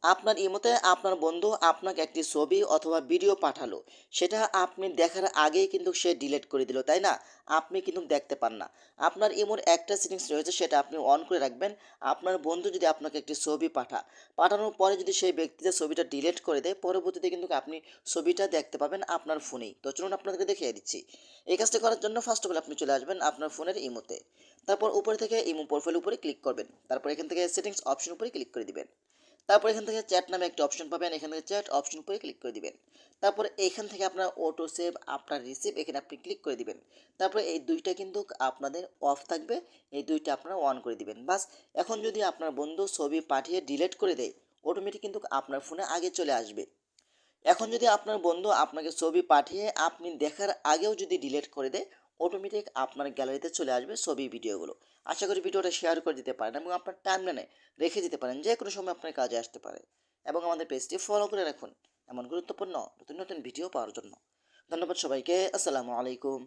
আপনার ইমোতে আপনার বন্ধু আপনাকে একটি ছবি অথবা ভিডিও পাঠালো, সেটা আপনি দেখার আগেই কিন্তু সে ডিলিট করে দিল, তাই না? আপনি কিন্তু দেখতে পান না। আপনার ইমোর একটা সেটিংস রয়েছে, সেটা আপনি অন করে রাখবেন। আপনার বন্ধু যদি আপনাকে একটি ছবি পাঠানোর পরে যদি সেই ব্যক্তি যে ছবিটা ডিলিট করে দেয়, পরবর্তীতে কিন্তু আপনি ছবিটা দেখতে পাবেন আপনার ফোনেই। তো চলুন আপনাদেরকে দেখিয়ে দিচ্ছি। এই কাজটা করার জন্য ফার্স্ট অফ অল আপনি চলে আসবেন আপনার ফোনের ইমোতে। তারপর উপরে থেকে ইমো প্রোফাইল উপরে ক্লিক করবেন। তারপর এখান থেকে সেটিংস অপশন উপরে ক্লিক করে দিবেন। তারপর এখান থেকে চ্যাট নামে একটা অপশন পাবেন, এখান থেকে চ্যাট অপশন উপরে ক্লিক করে দিবেন। তারপর এখান থেকে আপনার অটো সেভ, আপনার রিসিভ, এখানে আপনি ক্লিক করে দিবেন। তারপরে এই দুইটা কিন্তু আপনাদের অফ থাকবে, এই দুইটা আপনারা অন করে দিবেন। বাস, এখন যদি আপনার বন্ধু ছবি পাঠিয়ে ডিলিট করে দেয়, অটোমেটিক কিন্তু আপনার ফোনে আগে চলে আসবে। এখন যদি আপনার বন্ধু আপনাকে ছবি পাঠিয়ে আপনি দেখার আগেও যদি ডিলিট করে দেয়, অটোমেটিক আপনার গ্যালারিতে চলে আসবে ছবি ভিডিওগুলো। আশা করি ভিডিওটা শেয়ার করে দিতে পারেন এবং আপনার টাইমলাইনে রেখে দিতে পারেন, যে কোনো সময় আপনার কাজে আসতে পারে। এবং আমাদের পেজটি ফলো করে রাখুন এমন গুরুত্বপূর্ণ নতুন নতুন ভিডিও পাওয়ার জন্য। ধন্যবাদ সবাইকে। আসসালামু আলাইকুম।